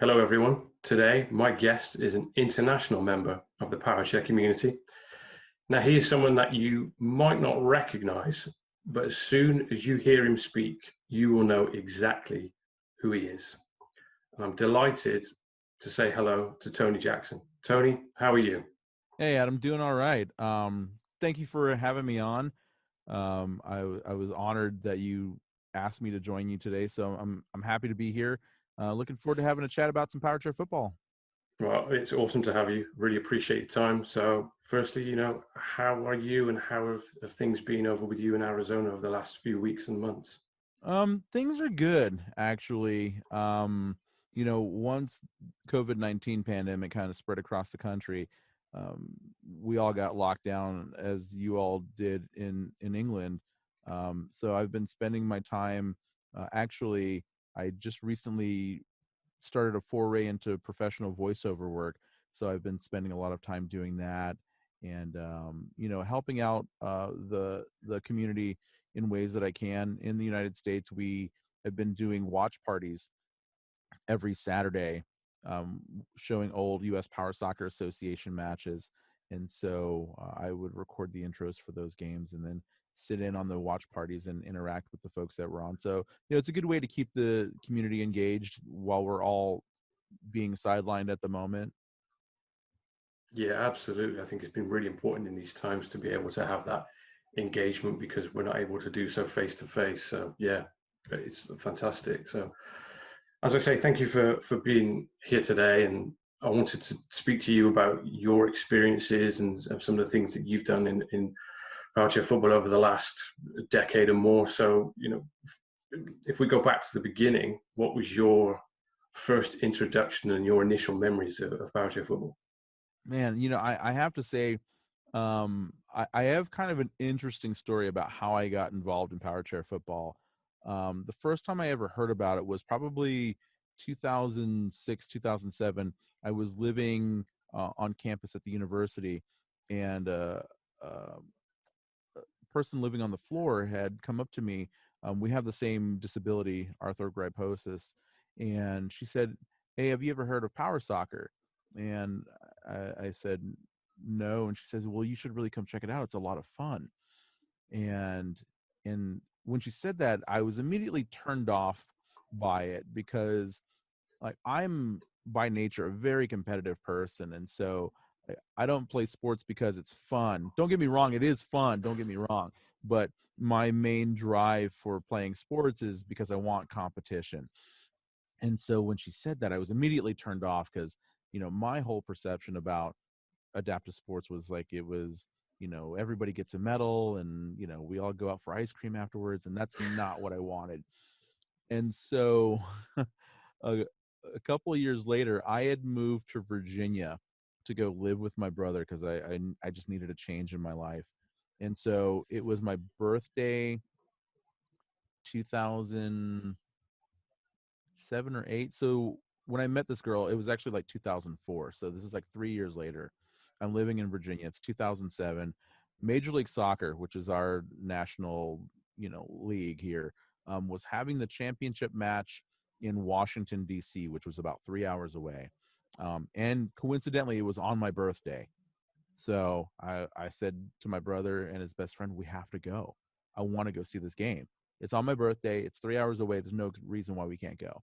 Hello, everyone. Today, my guest is an international member of the Powerchair community. Now, he is someone that you might not recognize, but as soon as you hear him speak, you will know exactly who he is. And I'm delighted to say hello to Tony Jackson. Tony, how are you? Hey, Adam, doing all right. Thank you for having me on. I was honored that you asked me to join you today, so I'm happy to be here. Looking forward to having a chat about some Powerchair football. Well, it's awesome to have you. Really appreciate your time. So, firstly, how are you and how have things been over with you in Arizona over the last few weeks and months? Things are good actually. Once COVID-19 pandemic kind of spread across the country, um, we all got locked down as you all did in England. So I've been spending my time. Actually, I just recently started a foray into professional voiceover work, so I've been spending a lot of time doing that, and helping out the community in ways that I can. In the United States, we have been doing watch parties every Saturday, showing old U.S. Power Soccer Association matches. And so I would record the intros for those games and then sit in on the watch parties and interact with the folks that were on. So, it's a good way to keep the community engaged while we're all being sidelined at the moment. Yeah, absolutely. I think it's been really important in these times to be able to have that engagement because we're not able to do so face to face. So yeah, it's fantastic. So as I say, thank you for being here today. And I wanted to speak to you about your experiences and some of the things that you've done in Powerchair football over the last decade or more. So, if we go back to the beginning, what was your first introduction and your initial memories of Powerchair football? Man, I have to say, I have kind of an interesting story about how I got involved in power chair football. The first time I ever heard about it was probably 2006, 2007. I was living on campus at the university, and a person living on the floor had come up to me. We have the same disability, arthrogryposis, and she said, "Hey, have you ever heard of power soccer?" And I said, "No." And she says, "Well, you should really come check it out. It's a lot of fun." And when she said that, I was immediately turned off by it because, like, I'm by nature a very competitive person, and so I don't play sports because it's fun. Don't get me wrong, it is fun, don't get me wrong, but my main drive for playing sports is because I want competition. And so when she said that, I was immediately turned off because, my whole perception about adaptive sports was like it was, everybody gets a medal and, we all go out for ice cream afterwards, and that's not what I wanted. And so a, a couple of years later, I had moved to Virginia to go live with my brother because I just needed a change in my life. And so it was my birthday, 2007 or 8. So when I met this girl, it was actually like 2004. So this is like 3 years later. I'm living in Virginia. It's 2007. Major League Soccer, which is our national, league here, was having the championship match in Washington, D.C., which was about 3 hours away. And coincidentally, it was on my birthday. So I said to my brother and his best friend, we have to go. I want to go see this game. It's on my birthday. It's 3 hours away. There's no reason why we can't go.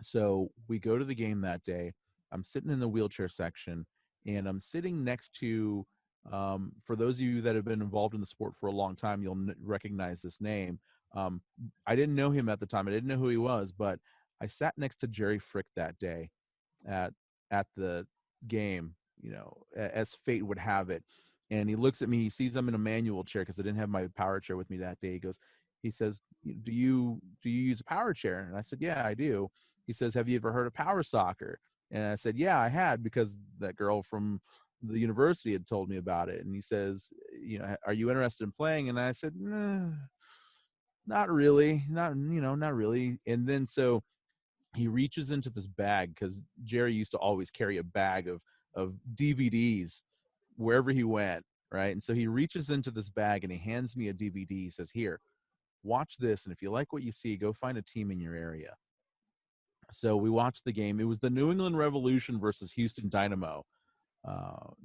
So we go to the game that day. I'm sitting in the wheelchair section, and I'm sitting next to, for those of you that have been involved in the sport for a long time, you'll recognize this name. Um, I didn't know him at the time. I didn't know who he was, but I sat next to Jerry Frick that day at the game, as fate would have it. And he looks at me. He sees I'm in a manual chair because I didn't have my power chair with me that day. He says, "Do you use a power chair?" And I said, "Yeah, I do." He says, "Have you ever heard of power soccer?" And I said, "Yeah, I had because that girl from the university had told me about it." And he says, "Are you interested in playing?" And I said, "Nah, not really, not really." And then so he reaches into this bag because Jerry used to always carry a bag of DVDs wherever he went, right? And so he reaches into this bag and he hands me a DVD. He says, "Here, watch this, and if you like what you see, go find a team in your area." So we watched the game. It was the New England Revolution versus Houston Dynamo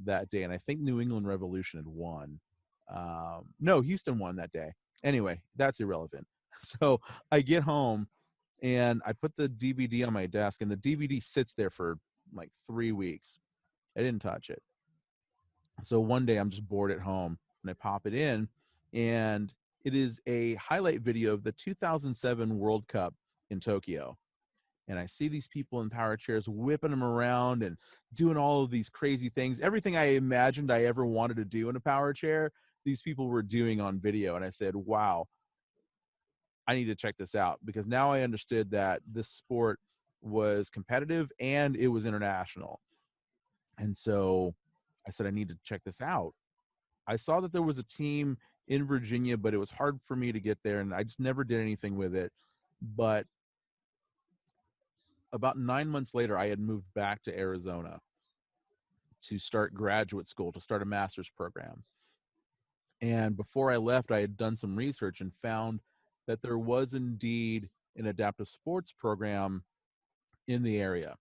that day, and I think New England Revolution had won. No, Houston won that day. Anyway, that's irrelevant. So I get home and I put the DVD on my desk, and the DVD sits there for like 3 weeks. I didn't touch it. So one day I'm just bored at home and I pop it in, and it is a highlight video of the 2007 World Cup in Tokyo. And I see these people in power chairs whipping them around and doing all of these crazy things. Everything I imagined I ever wanted to do in a power chair, these people were doing on video. And I said, wow, I need to check this out, because now I understood that this sport was competitive and it was international. And so I said, I need to check this out. I saw that there was a team in Virginia, but it was hard for me to get there, and I just never did anything with it. But about 9 months later, I had moved back to Arizona to start graduate school, to start a master's program. And before I left, I had done some research and found that there was indeed an adaptive sports program in the area.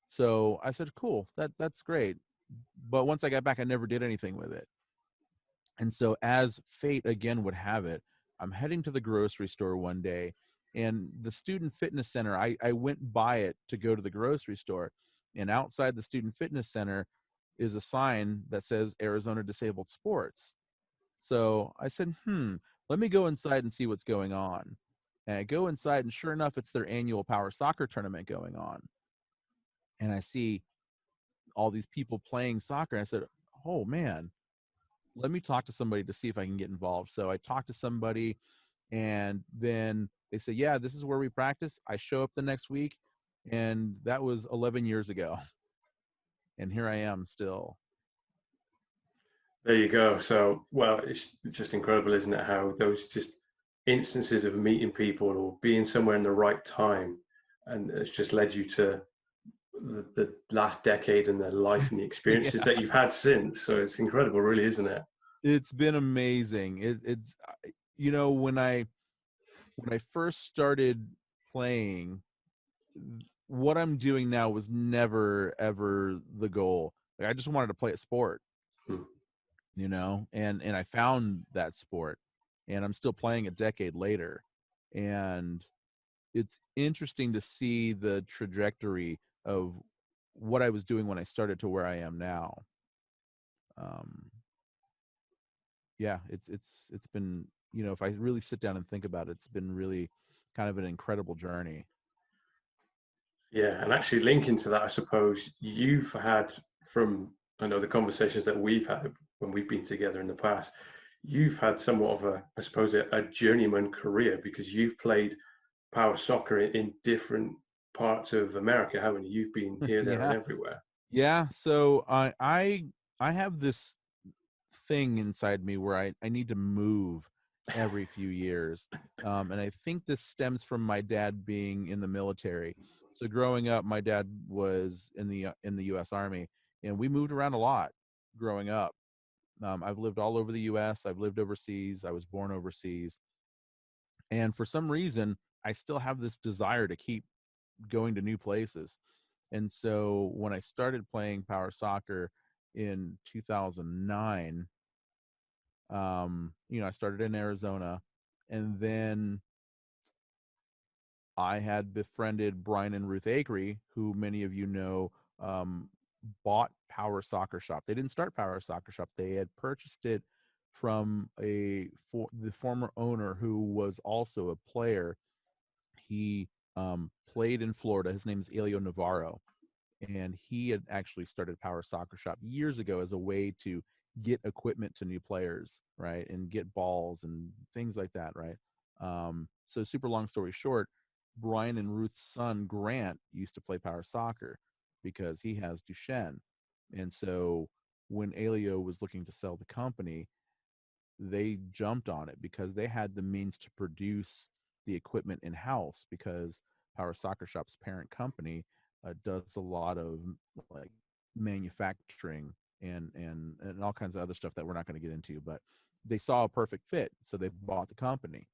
So I said, cool, that's great. But once I got back, I never did anything with it. And so, as fate again would have it, I'm heading to the grocery store one day, and the Student Fitness Center, I went by it to go to the grocery store. And outside the Student Fitness Center is a sign that says Arizona Disabled Sports. So I said, let me go inside and see what's going on. And I go inside, and sure enough, it's their annual power soccer tournament going on. And I see all these people playing soccer. And I said, oh man, let me talk to somebody to see if I can get involved. So I talked to somebody, and then they say, yeah, this is where we practice. I show up the next week, and that was 11 years ago. And here I am still. There you go. So, well, it's just incredible, isn't it? How those just instances of meeting people or being somewhere in the right time, and it's just led you to the last decade and the life and the experiences Yeah, that you've had since. So it's incredible, really, isn't it? it's been amazing. It's when I first started playing, what I'm doing now was never ever the goal. Like, I just wanted to play a sport, Hmm. and I found that sport, and I'm still playing a decade later. And it's interesting to see the trajectory of what I was doing when I started to where I am now. Um, yeah, it's been, if I really sit down and think about it, it's been really kind of an incredible journey. Yeah, and actually linking to that, I suppose you've had from, I know, the conversations that we've had when we've been together in the past, you've had somewhat of a, I suppose, a journeyman career because you've played power soccer in different parts of America, haven't you? You've been here, there, and Yeah. everywhere. Yeah, so I have this thing inside me where I need to move every few years. And I think this stems from my dad being in the military. So growing up, my dad was in the U.S. Army, and we moved around a lot growing up. I've lived all over the U.S. I've lived overseas. I was born overseas, and for some reason, I still have this desire to keep going to new places. And so when I started playing power soccer in 2009, I started in Arizona, and then I had befriended Brian and Ruth Akery, who many of you know, um, bought Power Soccer Shop. They didn't start Power Soccer Shop. They had purchased it from the former owner, who was also a player. He played in Florida. His name is Elio Navarro, and he had actually started Power Soccer Shop years ago as a way to get equipment to new players, right, and get balls and things like that, right. So super long story short, Brian and Ruth's son Grant used to play Power Soccer because he has Duchenne, and so when Alio was looking to sell the company, they jumped on it because they had the means to produce the equipment in house, because Power Soccer Shop's parent company does a lot of like manufacturing and all kinds of other stuff that we're not going to get into, but they saw a perfect fit, so they bought the company.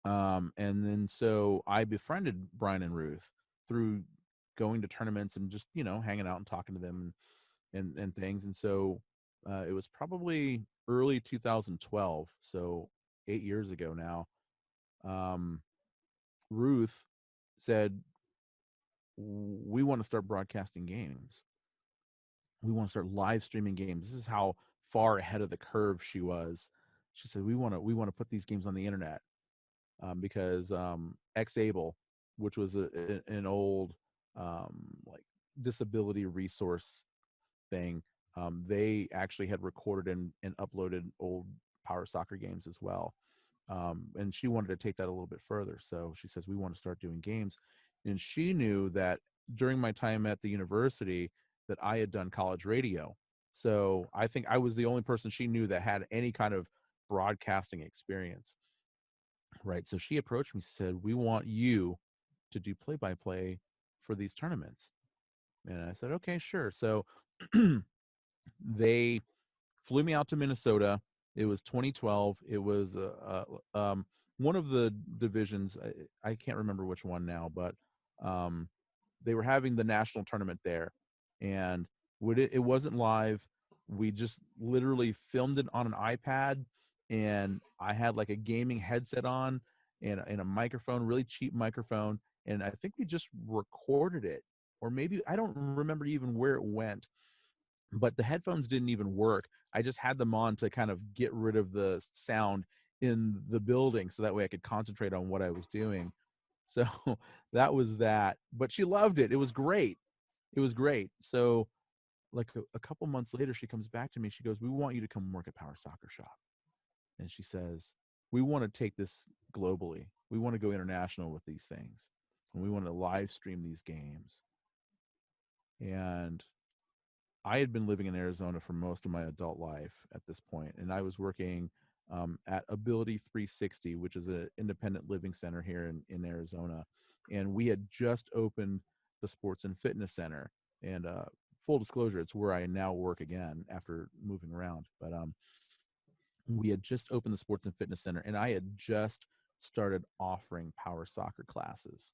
And then so I befriended Brian and Ruth through going to tournaments and just, hanging out and talking to them and things. And so it was probably early 2012, so 8 years ago now. Um, Ruth said, "We want to start broadcasting games. We want to start live streaming games." This is how far ahead of the curve she was. She said, "We want to put these games on the internet." Because Xable, which was an old like disability resource thing, they actually had recorded and uploaded old Power Soccer games as well. And she wanted to take that a little bit further. So she says, "We want to start doing games." And she knew that during my time at the university that I had done college radio. So I think I was the only person she knew that had any kind of broadcasting experience. Right. So she approached me, said, "We want you to do play by play for these tournaments." And I said, "Okay, sure." So they flew me out to Minnesota. It was 2012. It was one of the divisions. I can't remember which one now, but um, they were having the national tournament there, and it wasn't live. We just literally filmed it on an iPad, and I had like a gaming headset on and a microphone, really cheap microphone, and I think we just recorded it, or maybe I don't remember even where it went, but the headphones didn't even work. I just had them on to kind of get rid of the sound in the building so that way I could concentrate on what I was doing. So that was that. But she loved it. It was great. It was great. So like a couple months later, she comes back to me. She goes, "We want you to come work at Power Soccer Shop." And she says, "We want to take this globally. We want to go international with these things. And we want to live stream these games." And I had been living in Arizona for most of my adult life at this point, and I was working at Ability 360, which is an independent living center here in Arizona. And we had just opened the Sports and Fitness Center. And full disclosure, it's where I now work again after moving around. But we had just opened the Sports and Fitness Center, and I had just started offering power soccer classes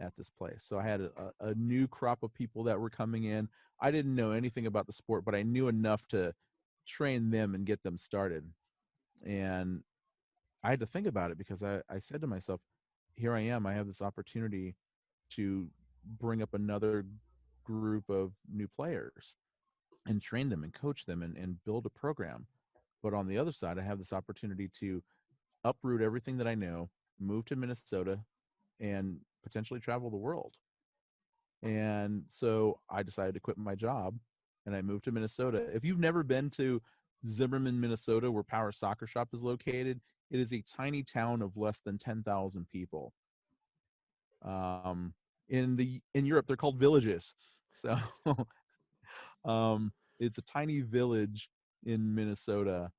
at this place. So I had a new crop of people that were coming in. I didn't know anything about the sport, but I knew enough to train them and get them started. And I had to think about it because I said to myself, here I am. I have this opportunity to bring up another group of new players and train them and coach them and build a program. But on the other side, I have this opportunity to uproot everything that I know, move to Minnesota, and potentially travel the world. And so I decided to quit my job and I moved to Minnesota. If you've never been to Zimmerman, Minnesota, where Power Soccer Shop is located, it is a tiny town of less than 10,000 people. In Europe, they're called villages. So it's a tiny village in Minnesota,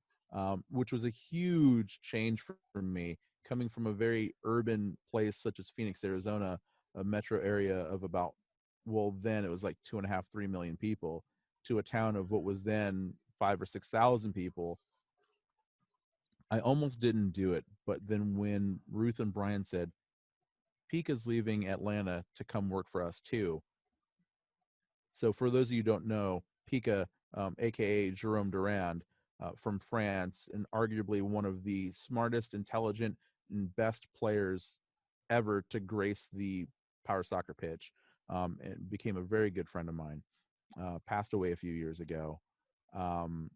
which was a huge change for me, coming from a very urban place such as Phoenix, Arizona, a metro area of about, well, then it was like 2.5, 3 million people, to a town of what was then 5 or 6 thousand people. I almost didn't do it, but then when Ruth and Brian said, "Pika's leaving Atlanta to come work for us too." So for those of you who don't know, Pika, aka Jerome Durand, from France, and arguably one of the smartest, intelligent, and best players ever to grace the power soccer pitch, and became a very good friend of mine. Passed away a few years ago. Um,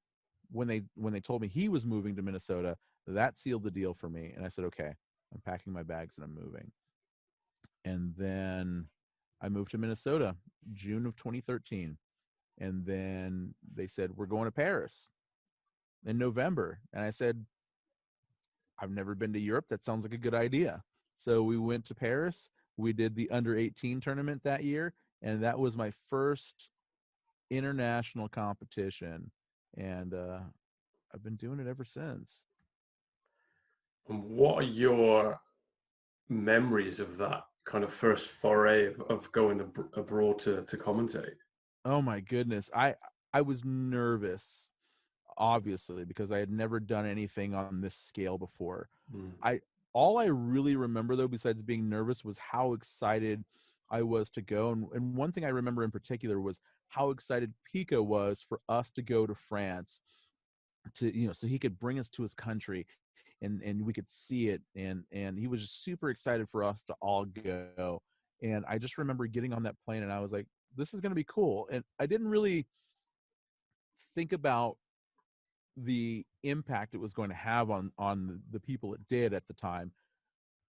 when they told me he was moving to Minnesota, that sealed the deal for me, and I said, "Okay, I'm packing my bags and I'm moving." And then I moved to Minnesota, June of 2013. And then they said, "We're going to Paris in November." And I said, "I've never been to Europe. That sounds like a good idea." So we went to Paris. We did the under 18 tournament that year. And that was my first international competition. And I've been doing it ever since. And what are your memories of that kind of first foray of going abroad to commentate? Oh my goodness. I was nervous, obviously, because I had never done anything on this scale before. Mm. I all I really remember, though, besides being nervous, was how excited I was to go. And one thing I remember in particular was how excited Pico was for us to go to France, to, so he could bring us to his country, and we could see it, and he was just super excited for us to all go. And I just remember getting on that plane, and I was like, this is going to be cool. And I didn't really think about the impact it was going to have on the people it did at the time.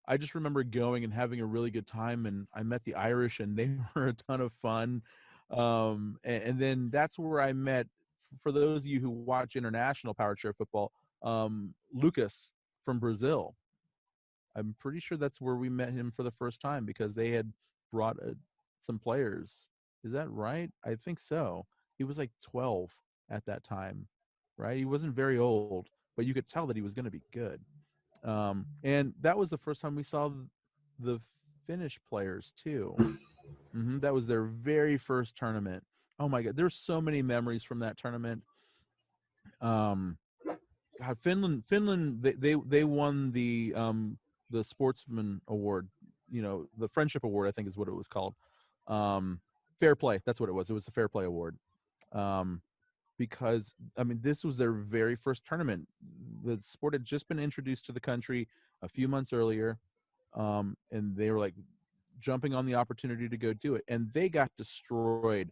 I just remember going and having a really good time, and I met the Irish, and they were a ton of fun. And then that's where I met, for those of you who watch international Powerchair football, Lucas from Brazil. I'm pretty sure that's where we met him for the first time, because they had brought some players. Is that right? I think so. He was like 12 at that time, right? He wasn't very old, but you could tell that he was going to be good. And that was the first time we saw the Finnish players too. That was their very first tournament. Oh my God, there's so many memories from that tournament. Um, God, Finland, they won the Sportsman Award, the Friendship Award, I think is what it was called. Fair Play, that's what it was. It was the Fair Play Award. Because I mean, this was their very first tournament. The sport had just been introduced to the country a few months earlier, and they were like jumping on the opportunity to go do it, and they got destroyed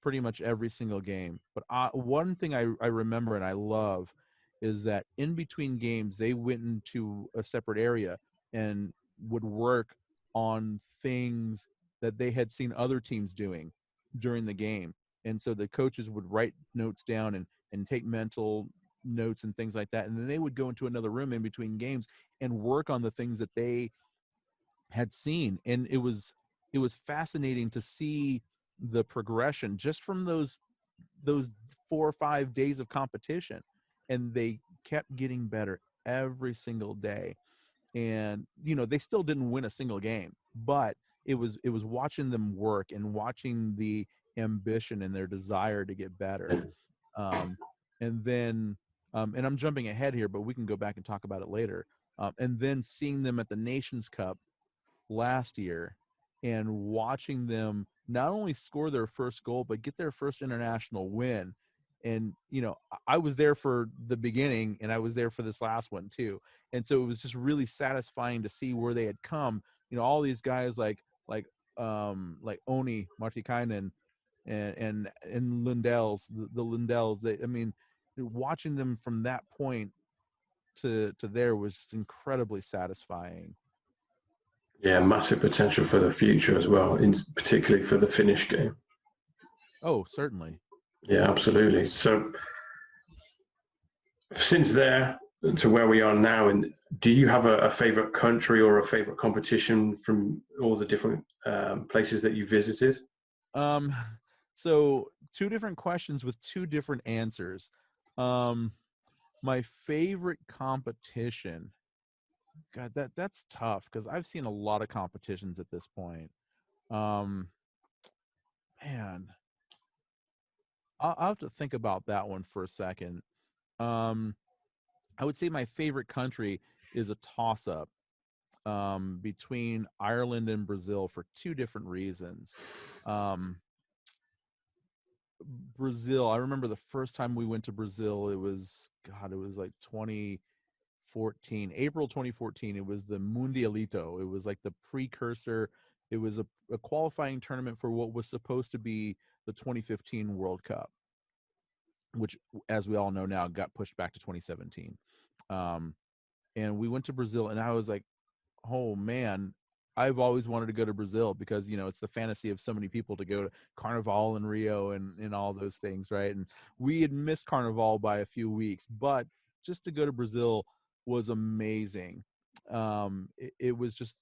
pretty much every single game. But one thing I remember and I love is that in between games, they went into a separate area and would work on things that they had seen other teams doing during the game. And so the coaches would write notes down and take mental notes and things like that. And then they would go into another room in between games and work on the things that they had seen. And it was fascinating to see the progression just from those 4 or 5 days of competition. And they kept getting better every single day. And they still didn't win a single game, but it was watching them work and watching the ambition and their desire to get better. um, and then and I'm jumping ahead here, but we can go back and talk about it later. And then seeing them at the Nations Cup last year and watching them not only score their first goal but get their first international win. And I was there for the beginning, and I was there for this last one too. And so it was just really satisfying to see where they had come. All these guys like Oni Martikainen and Lundell's, the Lundell's. I mean, watching them from that point to there was just incredibly satisfying. Yeah, massive potential for the future as well, particularly for the Finnish game. Oh, certainly. Yeah, absolutely. So since there to where we are now, and do you have a favorite country or a favorite competition from all the different places that you visited? Um, so two different questions with two different answers. Um, my favorite competition. God, that's tough because I've seen a lot of competitions at this point. Um, man, I'll have to think about that one for a second. Um, I would say my favorite country is a toss-up between Ireland and Brazil for two different reasons. Um, Brazil, I remember the first time we went to Brazil, it was like 2014, April 2014. It was the Mundialito. It was like the precursor. It was a qualifying tournament for what was supposed to be the 2015 World Cup, which, as we all know now, got pushed back to 2017. Um, and we went to Brazil, and I was like, oh man, I've always wanted to go to Brazil because it's the fantasy of so many people to go to Carnival in Rio and all those things, right? And we had missed Carnival by a few weeks, but just to go to Brazil was amazing. It was just,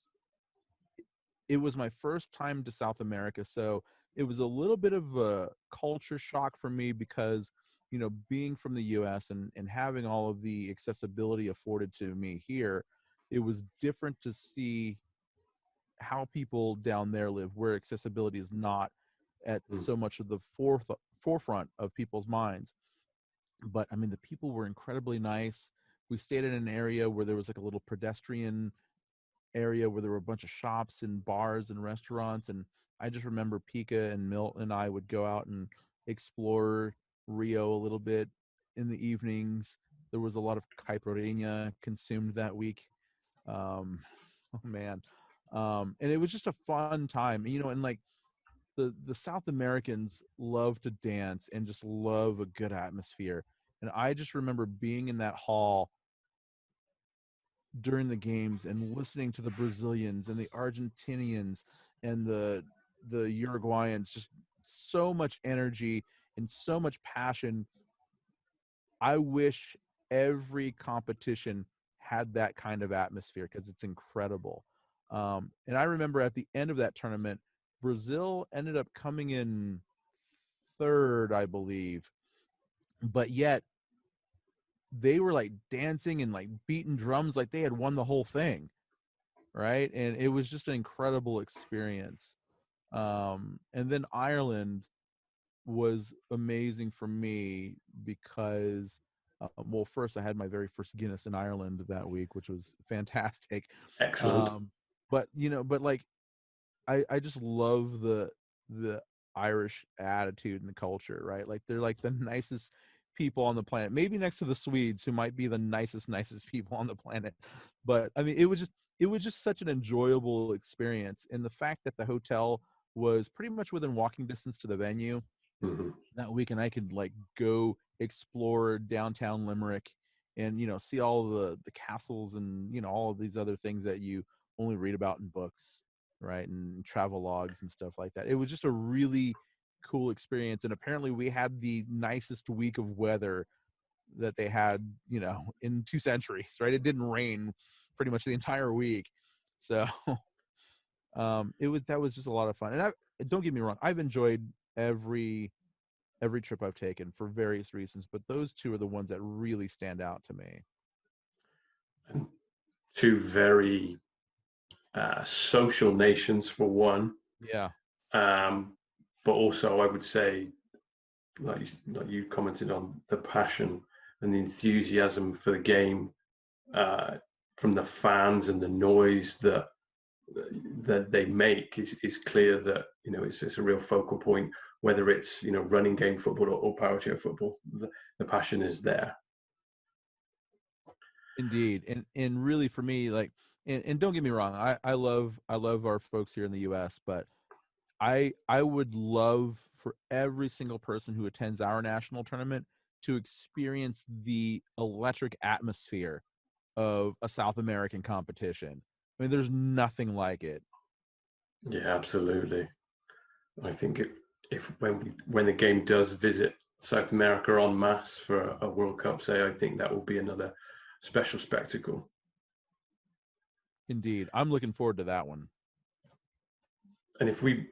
it was my first time to South America, so it was a little bit of a culture shock for me because being from the US and having all of the accessibility afforded to me here, it was different to see how people down there live, where accessibility is not at Mm. so much of the forefront of people's minds. But I mean, the people were incredibly nice. We stayed in an area where there was like a little pedestrian area where there were a bunch of shops and bars and restaurants. And I just remember Pika and Milt and I would go out and explore Rio a little bit in the evenings. There was a lot of caipirinha consumed that week. Oh man. And it was just a fun time, and like the South Americans love to dance and just love a good atmosphere. And I just remember being in that hall during the games and listening to the Brazilians and the Argentinians and the Uruguayans, just so much energy and so much passion. I wish every competition had that kind of atmosphere because it's incredible. And I remember at the end of that tournament, Brazil ended up coming in third, I believe, but yet they were like dancing and like beating drums like they had won the whole thing, right? And it was just an incredible experience. And then Ireland was amazing for me because, well, first I had my very first Guinness in Ireland that week, which was fantastic. Excellent. Um, but like I just love the Irish attitude and the culture, right? Like they're like the nicest people on the planet. Maybe next to the Swedes, who might be the nicest people on the planet. But I mean, it was just such an enjoyable experience. And the fact that the hotel was pretty much within walking distance to the venue Hmm. that week, and I could like go explore downtown Limerick and see all the castles and all of these other things that you only read about in books, right, and travel logs and stuff like that. It was just a really cool experience, and apparently we had the nicest week of weather that they had in 2 centuries, right? It didn't rain pretty much the entire week. So that was just a lot of fun. And don't get me wrong, I've enjoyed every trip I've taken for various reasons, but those two are the ones that really stand out to me. And two very social nations for one, Yeah. but also I would say, like you commented on, the passion and the enthusiasm for the game uh, from the fans and the noise that they make is clear that it's a real focal point, whether it's running game football or Powerchair football. The passion is there. Indeed. And really for me, like, and don't get me wrong, I love our folks here in the US, but I would love for every single person who attends our national tournament to experience the electric atmosphere of a South American competition. I mean, there's nothing like it. Yeah, absolutely. I think if when the game does visit South America en masse for a World Cup, say, I think that will be another special spectacle. Indeed. I'm looking forward to that one. And if we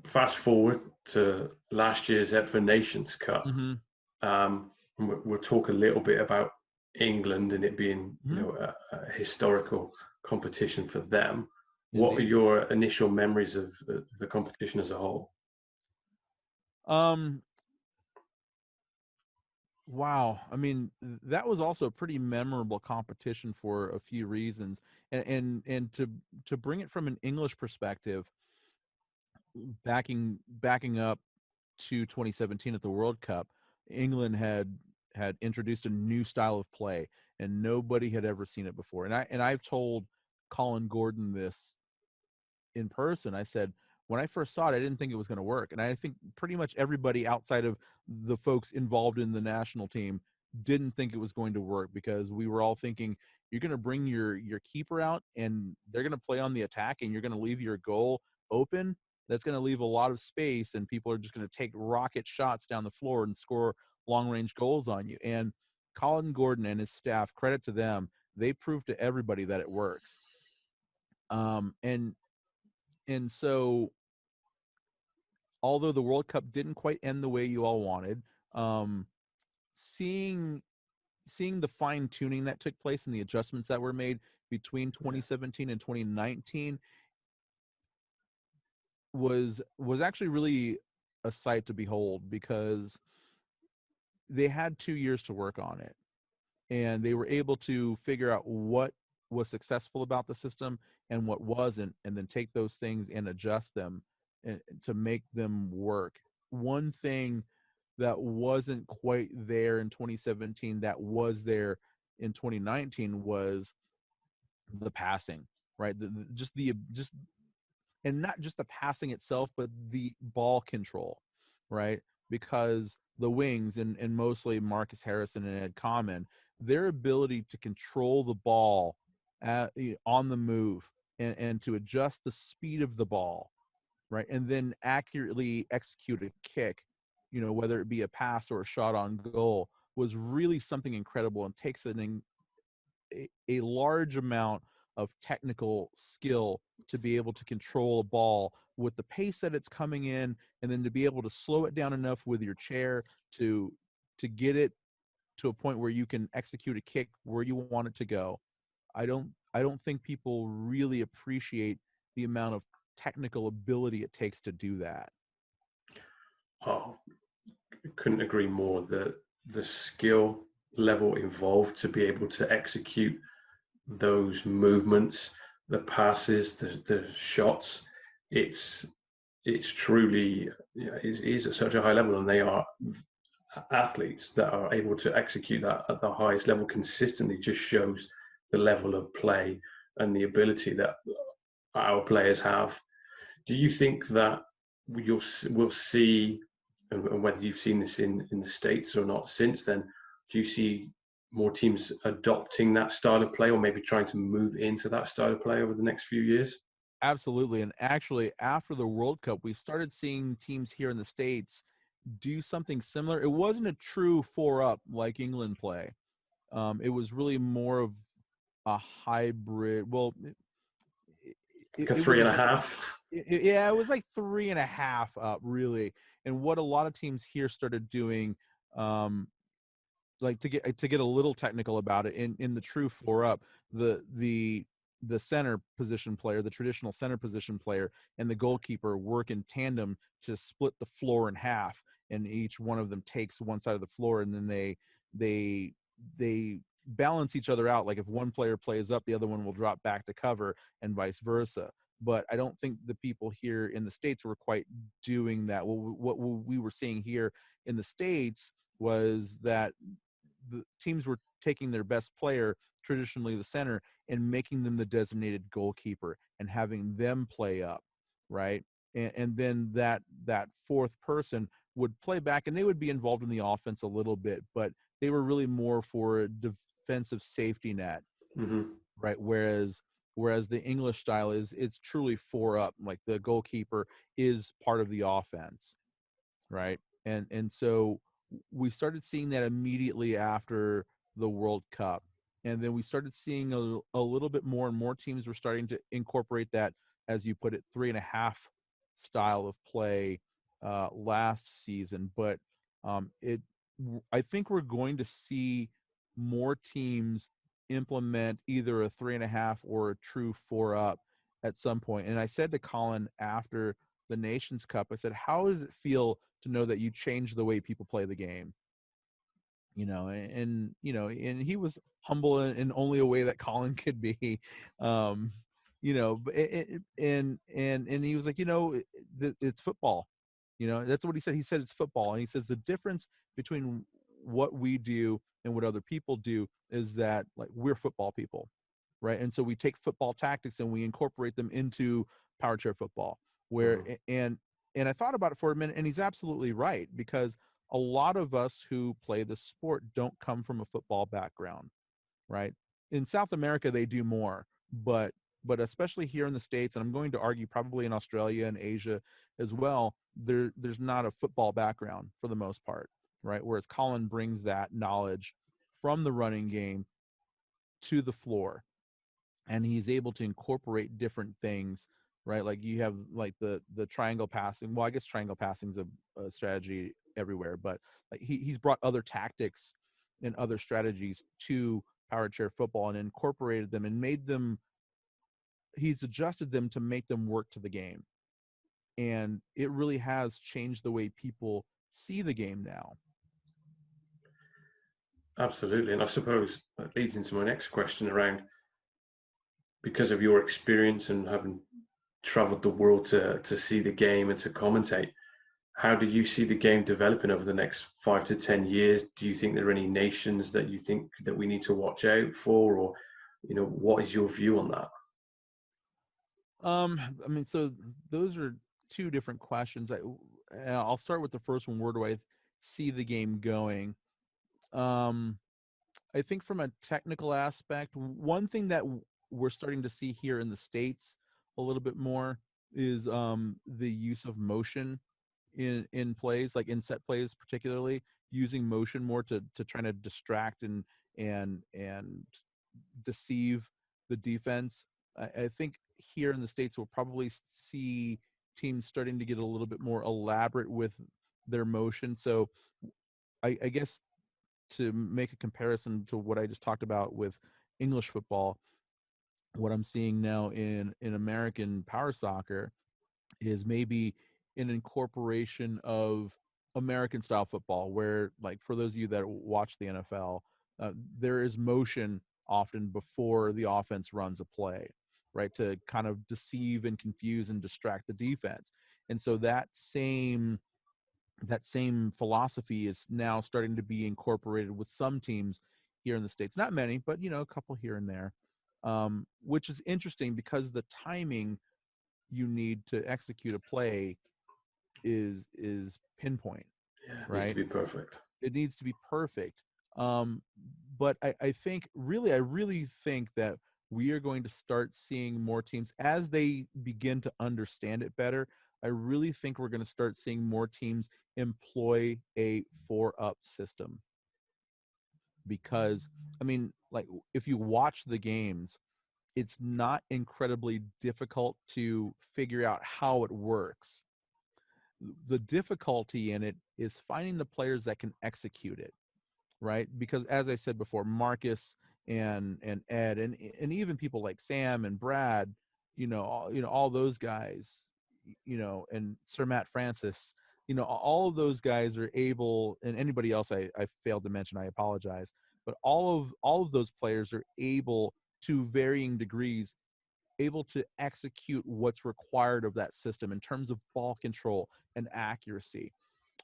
fast forward to last year's WFA Nations Cup, Mm-hmm. and we'll talk a little bit about England and it being Mm-hmm. a historical competition for them. What are Indeed. your initial memories of the competition as a whole? Um, Wow. I mean, that was also a pretty memorable competition for a few reasons. And to bring it from an English perspective, backing up to 2017 at the World Cup, England had introduced a new style of play and nobody had ever seen it before. And I've told Colin Gordon this in person. I said, when I first saw it, I didn't think it was going to work. And I think pretty much everybody outside of the folks involved in the national team didn't think it was going to work because we were all thinking you're going to bring your keeper out and they're going to play on the attack and you're going to leave your goal open. That's going to leave a lot of space and people are just going to take rocket shots down the floor and score long range goals on you. And Colin Gordon and his staff, credit to them, they proved to everybody that it works. And so although the World Cup didn't quite end the way you all wanted, um, seeing seeing the fine tuning that took place and the adjustments that were made between Yeah. 2017 and 2019 was actually really a sight to behold because they had 2 years to work on it and they were able to figure out what was successful about the system and what wasn't, and then take those things and adjust them to make them work. One thing that wasn't quite there in 2017 that was there in 2019 was the passing, right? Just and not just the passing itself, but the ball control, right? Because the wings and mostly Marcus Harrison and Ed Common, their ability to control the ball on the move and to adjust the speed of the ball, right? And then accurately execute a kick, whether it be a pass or a shot on goal, was really something incredible and takes a large amount of technical skill to be able to control a ball with the pace that it's coming in, and then to be able to slow it down enough with your chair to get it to a point where you can execute a kick where you want it to go. I don't think people really appreciate the amount of technical ability it takes to do that. Oh, couldn't agree more. The skill level involved to be able to execute those movements, the passes, the shots, it's truly, it is at such a high level, and they are athletes that are able to execute that at the highest level consistently. Just shows the level of play and the ability that our players have. Do you think that we'll see, and whether you've seen this in the States or not since then, do you see more teams adopting that style of play, or maybe trying to move into that style of play over the next few years? Absolutely. And actually, after the World Cup, we started seeing teams here in the States do something similar. It wasn't a true four up like England play. It was really more of a hybrid. Well, Like a it three was a and a bit, half. yeah, it was like 3.5 up, really. And what a lot of teams here started doing, um, like to get a little technical about it, in the true four up, the center position player, the traditional center position player, and the goalkeeper work in tandem to split the floor in half, and each one of them takes one side of the floor, and then they they balance each other out. Like if one player plays up, the other one will drop back to cover, and vice versa. But I don't think the people here in the States were quite doing that. What we were seeing here in the States was that the teams were taking their best player, traditionally the center, and making them the designated goalkeeper and having them play up, right? And then that fourth person would play back, and they would be involved in the offense a little bit, but they were really more for a defensive safety net, Mm-hmm. right? Whereas the English style it's truly four up, like the goalkeeper is part of the offense, right? And so we started seeing that immediately after the World Cup, and then we started seeing a little bit more, and more teams were starting to incorporate that, as you put it, 3.5 style of play last season. But it, I think we're going to see more teams implement either a 3.5 or a true four up at some point. And I said to Colin after the Nations Cup, I said, how does it feel to know that you changed the way people play the game? And he was humble in only a way that Colin could be. um and he was like, it's football. That's what he said. He said it's football, and he says the difference between what we do and what other people do is that, like, we're football people, right? And so we take football tactics and we incorporate them into Powerchair Football. where Mm-hmm. and I thought about it for a minute, and he's absolutely right, because a lot of us who play the sport don't come from a football background, right? In South America, they do more, but especially here in the States, and I'm going to argue probably in Australia and Asia as well, there's not a football background for the most part, right? Whereas Colin brings that knowledge from the running game to the floor, and he's able to incorporate different things, right? Like you have like the triangle passing. Well, I guess triangle passing is a strategy everywhere, but like he's brought other tactics and other strategies to power chair football and incorporated them and made them. He's adjusted them to make them work to the game, and it really has changed the way people see the game now. Absolutely. And I suppose that leads into my next question around because of your experience and having traveled the world to see the game and to commentate, how do you see the game developing over the next 5 to 10 years? Do you think there are any nations that you think that we need to watch out for, or what is your view on that? I mean, so those are two different questions. I'll start with the first one. Where do I see the game going? Um, I think from a technical aspect, one thing that we're starting to see here in the States a little bit more is the use of motion in plays, like in set plays, particularly using motion more to try to distract and deceive the defense. I think here in the States we'll probably see teams starting to get a little bit more elaborate with their motion. So I guess to make a comparison to what I just talked about with English football, what I'm seeing now in American power soccer is maybe an incorporation of American style football, where, like, for those of you that watch the NFL, there is motion often before the offense runs a play, right, to kind of deceive and confuse and distract the defense. And so that same philosophy is now starting to be incorporated with some teams here in the States. Not many, but a couple here and there, which is interesting because the timing you need to execute a play is pinpoint, Yeah, it needs to right? be perfect. It needs to be perfect. Um, but I think I really think that we are going to start seeing more teams as they begin to understand it better. I really think we're going to start seeing more teams employ a 4-up system because, I mean, like, if you watch the games, it's not incredibly difficult to figure out how it works. The difficulty in it is finding the players that can execute it, right? Because as I said before, Marcus and Ed and even people like Sam and Brad, all those guys, and Sir Matt Francis, all of those guys are able, and anybody else I failed to mention, I apologize, but all of those players are able to varying degrees able to execute what's required of that system in terms of ball control and accuracy.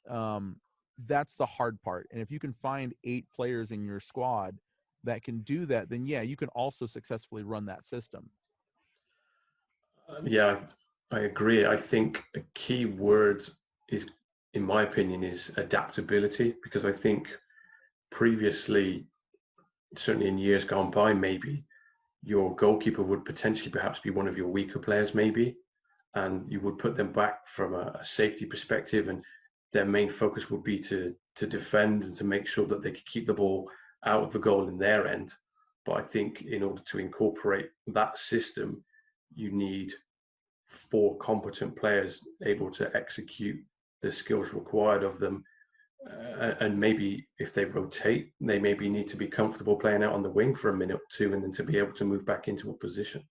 Um, that's the hard part. And if you can find 8 players in your squad that can do that, then yeah, you can also successfully run that system. Yeah, I agree. I think a key word is, in my opinion, is adaptability, because I think previously, certainly in years gone by, maybe your goalkeeper would potentially perhaps be one of your weaker players, maybe, and you would put them back from a safety perspective, and their main focus would be to defend and to make sure that they could keep the ball out of the goal in their end. But I think in order to incorporate that system, you need 4 competent players able to execute the skills required of them. And maybe if they rotate, they maybe need to be comfortable playing out on the wing for a minute or two, and then to be able to move back into a position.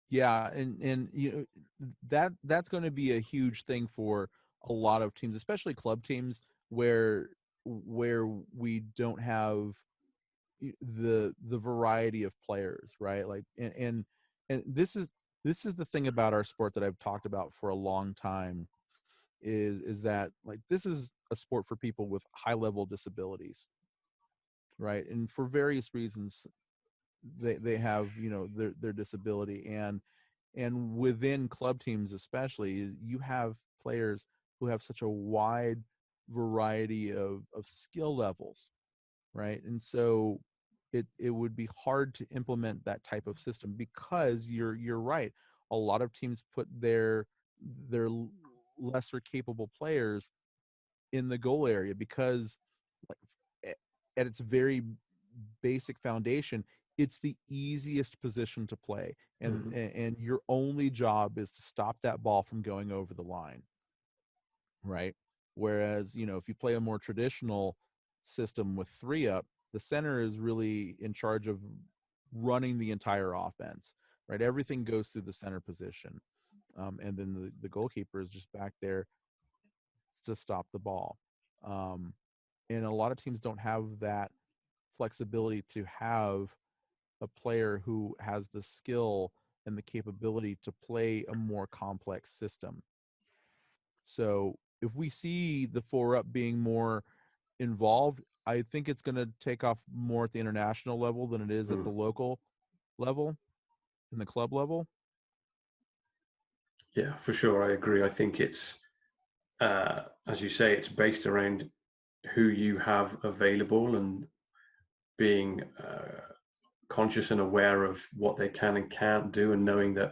Yeah, and that's going to be a huge thing for a lot of teams, especially club teams where we don't have the variety of players, right? Like, and this is the thing about our sport that I've talked about for a long time is that, like, this is a sport for people with high level disabilities, right? And for various reasons they have their disability, and within club teams especially, you have players who have such a wide variety of skill levels, right? And so it would be hard to implement that type of system because you're right. A lot of teams put their lesser capable players in the goal area because, like, at its very basic foundation, it's the easiest position to play, and Mm-hmm. and your only job is to stop that ball from going over the line, right? Whereas, if you play a more traditional system with 3-up, the center is really in charge of running the entire offense, right? Everything goes through the center position. And then the goalkeeper is just back there to stop the ball. Um, and a lot of teams don't have that flexibility to have a player who has the skill and the capability to play a more complex system. So if we see the 4-up being more involved, I think it's going to take off more at the international level than it is at Mm. the local level and the club level. Yeah, for sure. I agree. I think it's, as you say, it's based around who you have available and being conscious and aware of what they can and can't do, and knowing that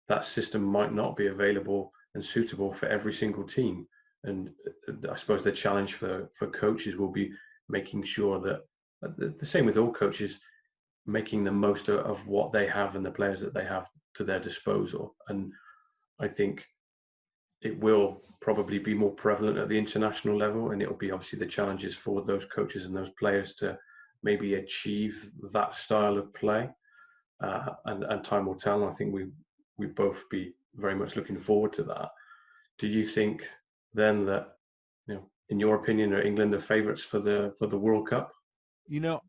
that system might not be available and suitable for every single team. And I suppose the challenge for coaches will be making sure that the same with all coaches, making the most of what they have and the players that they have to their disposal. And I think it will probably be more prevalent at the international level, and it'll be obviously the challenges for those coaches and those players to maybe achieve that style of play. And time will tell. I think we both be very much looking forward to that. Do you think then that, in your opinion, are England the favourites for the World Cup?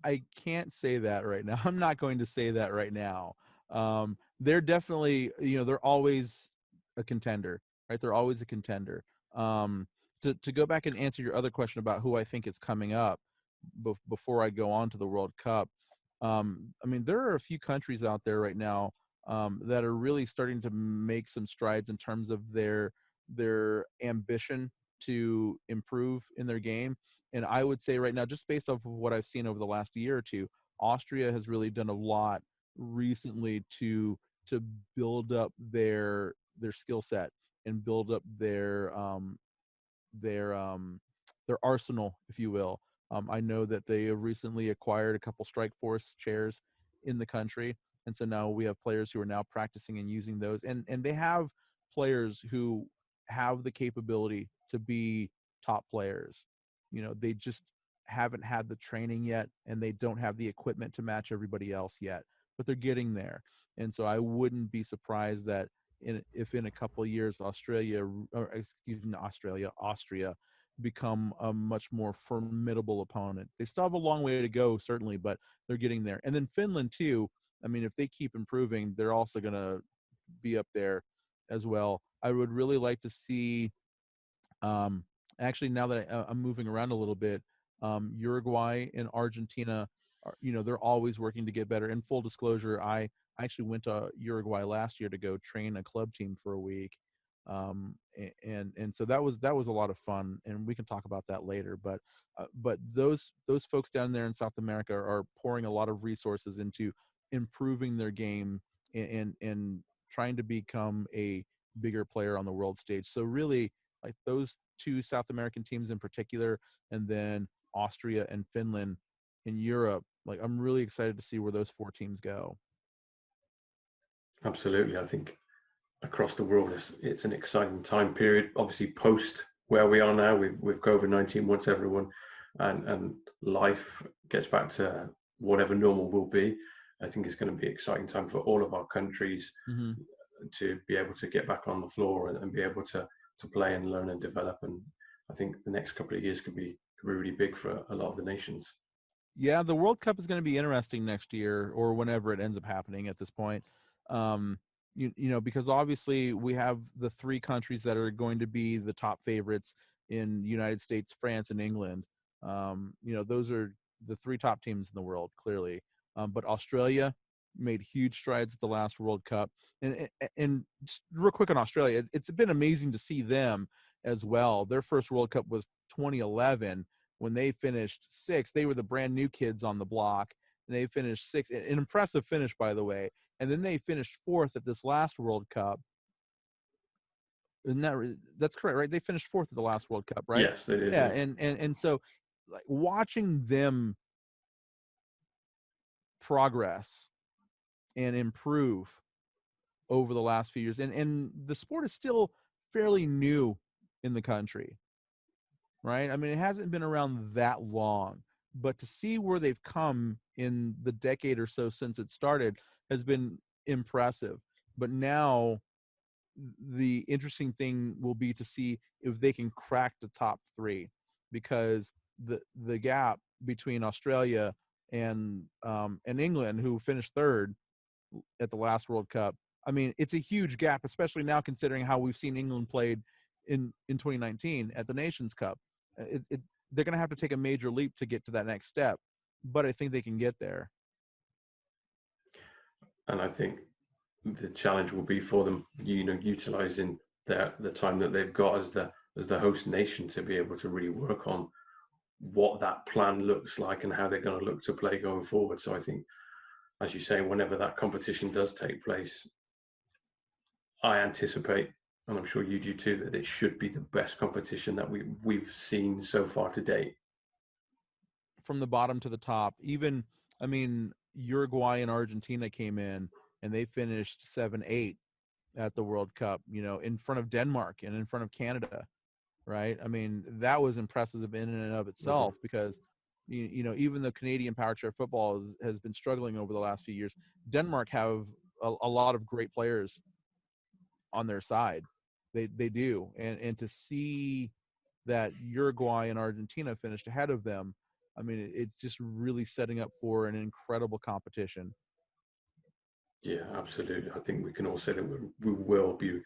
I can't say that right now. I'm not going to say that right now. They're definitely, they're always a contender, right? They're always a contender. Um, to go back and answer your other question about who I think is coming up before I go on to the World Cup, I mean, there are a few countries out there right now that are really starting to make some strides in terms of their ambition to improve in their game. And I would say right now, just based off of what I've seen over the last year or two, Austria has really done a lot recently to build up their skill set and build up their um their arsenal, if you will. I know that they have recently acquired a couple Strike Force chairs in the country, and so now we have players who are now practicing and using those, and they have players who have the capability to be top players. They just haven't had the training yet, and they don't have the equipment to match everybody else yet, but they're getting there. And so I wouldn't be surprised that if in a couple of years Austria become a much more formidable opponent. They still have a long way to go, certainly, but they're getting there. And then Finland too. I mean, if they keep improving, they're also going to be up there as well. I would really like to see. Um, Actually, now that I'm moving around a little bit, Uruguay and Argentina they're always working to get better. In full disclosure, I actually went to Uruguay last year to go train a club team for a week, and so that was a lot of fun, and we can talk about that later. But those folks down there in South America are pouring a lot of resources into improving their game and trying to become a bigger player on the world stage. So really, like those two South American teams in particular, and then Austria and Finland in Europe, like I'm really excited to see where those four teams go. Absolutely. I think across the world, it's an exciting time period. Obviously, post where we are now with COVID-19, once everyone and life gets back to whatever normal will be, I think it's going to be an exciting time for all of our countries Mm-hmm. to be able to get back on the floor and be able to play and learn and develop. And I think the next couple of years could be really big for a lot of the nations. Yeah, the World Cup is going to be interesting next year or whenever it ends up happening at this point. Um, because obviously we have the three countries that are going to be the top favorites in the United States, France, and England. Those are the three top teams in the world, clearly. But Australia made huge strides at the last World Cup. And just real quick on Australia, it's been amazing to see them as well. Their first World Cup was 2011 when they finished sixth. They were the brand new kids on the block, and they finished sixth. An impressive finish, by the way. And then they finished fourth at this last World Cup. Isn't that's correct, right? They finished fourth at the last World Cup, right? Yes, they did. Yeah, Yeah. and so like watching them progress and improve over the last few years, and the sport is still fairly new in the country, right? I mean, it hasn't been around that long, but to see where they've come in the decade or so since it started has been impressive. But now the interesting thing will be to see if they can crack the top three, because the gap between Australia and England, who finished third at the last World Cup. I mean, it's a huge gap, especially now considering how we've seen England played in 2019 at the Nations Cup. They're going to have to take a major leap to get to that next step, but I think they can get there. And I think the challenge will be for them, utilizing the time that they've got as the host nation to be able to really work on what that plan looks like and how they're going to look to play going forward. So I think, as you say, whenever that competition does take place, I anticipate, and I'm sure you do too, that it should be the best competition that we've seen so far to date. From the bottom to the top, even, I mean, Uruguay and Argentina came in and they finished 7-8 at the World Cup, in front of Denmark and in front of Canada, right? I mean, that was impressive in and of itself, because even the Canadian Powerchair Football has been struggling over the last few years. Denmark have a lot of great players on their side. They do, and to see that Uruguay and Argentina finished ahead of them, I mean, it's just really setting up for an incredible competition. Yeah, absolutely. I think we can all say that we will be,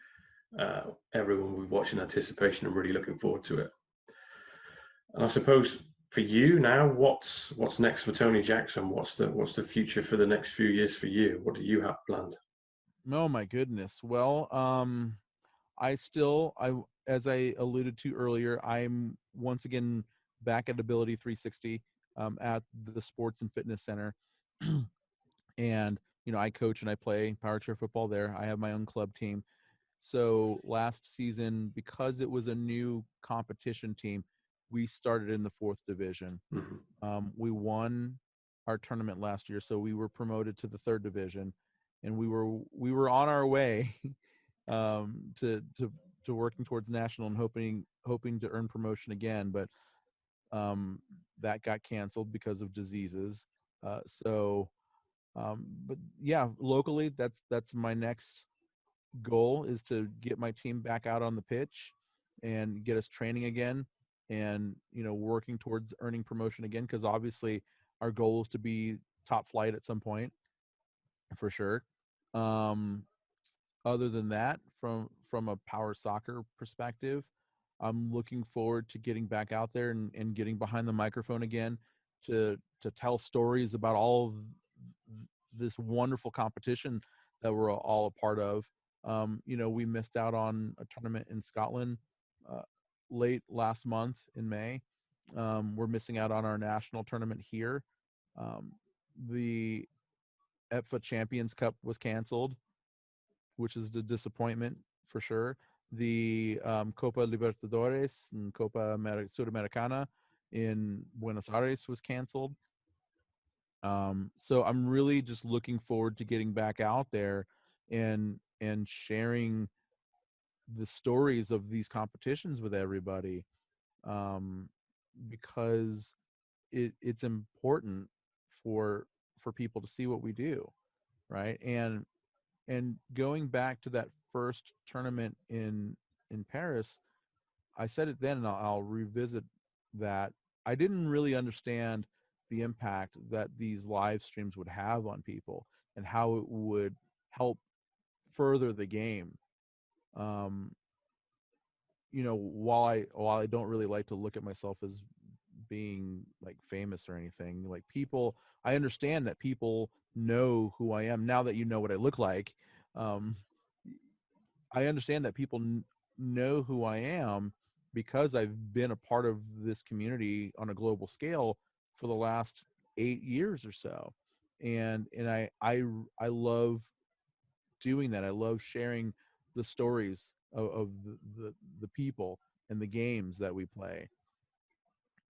everyone will be watching anticipation and really looking forward to it. And I suppose for you now, what's next for Tony Jackson? What's the future for the next few years for you? What do you have planned? Oh my goodness. Well, I as I alluded to earlier, I'm once again back at Ability 360 at the Sports and Fitness Center, and I coach and I play Powerchair Football there. I have my own club team. So last season, because it was a new competition team, we started in the 4th division. We won our tournament last year, so we were promoted to the 3rd division, and we were on our way to working towards national and hoping to earn promotion again, but that got canceled because of diseases. But yeah, locally, that's my next goal, is to get my team back out on the pitch and get us training again, and working towards earning promotion again, because obviously our goal is to be top flight at some point, for sure. Other than that, from a power soccer perspective, I'm looking forward to getting back out there and getting behind the microphone again to tell stories about all of this wonderful competition that we're all a part of. We missed out on a tournament in Scotland late last month in May. We're missing out on our national tournament here. The EFA Champions Cup was canceled, which is a disappointment for sure. The Copa Libertadores and Copa Sudamericana in Buenos Aires was canceled. So I'm really just looking forward to getting back out there and sharing the stories of these competitions with everybody, because it's important for people to see what we do, right? And going back to that first tournament in Paris, I said it then, and I'll revisit that. I didn't really understand the impact that these live streams would have on people and how it would help further the game. Um, while I don't really like to look at myself as being like famous or anything, like, people, I understand that people know who I am now that you know what I look like. Um, I understand that people know who I am because I've been a part of this community on a global scale for the last 8 years or so. And I love doing that. I love sharing the stories of the people and the games that we play.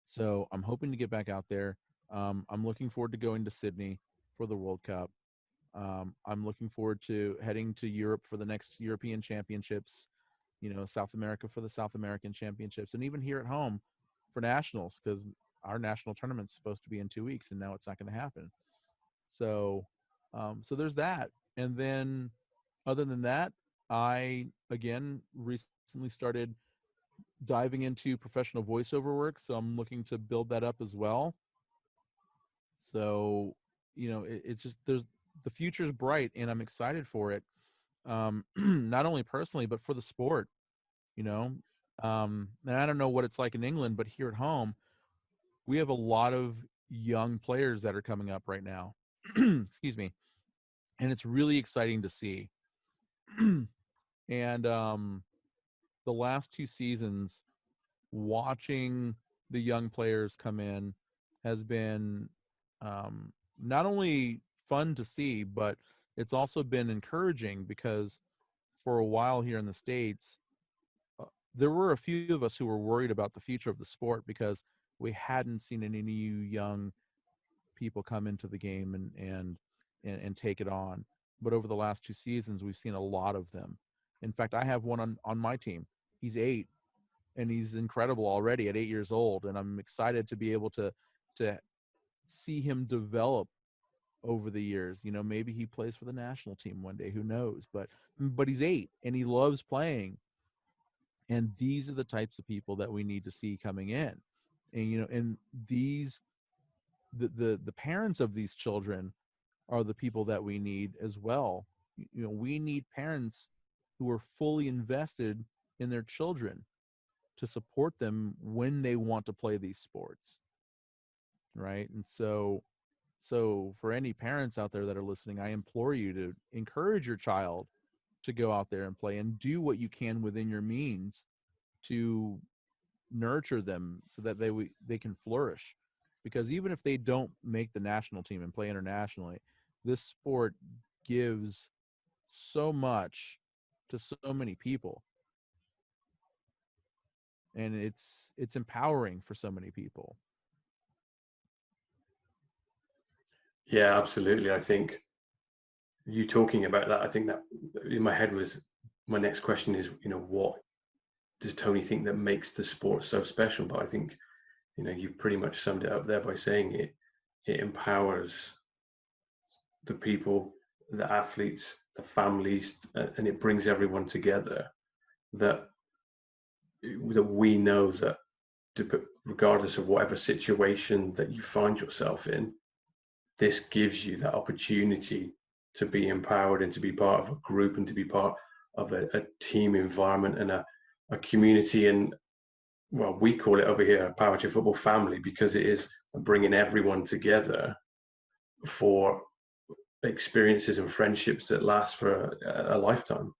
So I'm hoping to get back out there. I'm looking forward to going to Sydney for the World Cup. I'm looking forward to heading to Europe for the next European Championships, South America for the South American Championships, and even here at home for nationals, because our national tournament's supposed to be in 2 weeks, and now it's not going to happen. So, so there's that. And then, other than that, I again recently started diving into professional voiceover work, so I'm looking to build that up as well. So, it's just the future's bright, and I'm excited for it. Not only personally, but for the sport. You know, and I don't know what it's like in England, but here at home, we have a lot of young players that are coming up right now. Excuse me, and it's really exciting to see. And the last two seasons, watching the young players come in has been not only fun to see, but it's also been encouraging because for a while here in the States, uh, there were a few of us who were worried about the future of the sport because we hadn't seen any new young people come into the game and take it on. But over the last two seasons, we've seen a lot of them. In fact, I have one on my team. He's 8, and he's incredible already at 8 years old. And I'm excited to be able to see him develop over the years. Maybe he plays for the national team one day. Who knows? But he's 8 and he loves playing. And these are the types of people that we need to see coming in. And these the parents of these children are the people that we need as well. We need parents who are fully invested in their children to support them when they want to play these sports, right? And so for any parents out there that are listening, I implore you to encourage your child to go out there and play and do what you can within your means to nurture them so that they can flourish. Because even if they don't make the national team and play internationally, this sport gives so much to so many people, and it's empowering for so many people. Yeah, absolutely. I think you talking about that, I think that in my head was my next question is, what does Tony think that makes the sport so special? But I think, you've pretty much summed it up there by saying it empowers the people, the athletes, the families, and it brings everyone together. That we know that regardless of whatever situation that you find yourself in, this gives you that opportunity to be empowered and to be part of a group and to be part of a team environment and a community. And well, we call it over here a Powerchair Football family because it is bringing everyone together for experiences and friendships that last for a lifetime.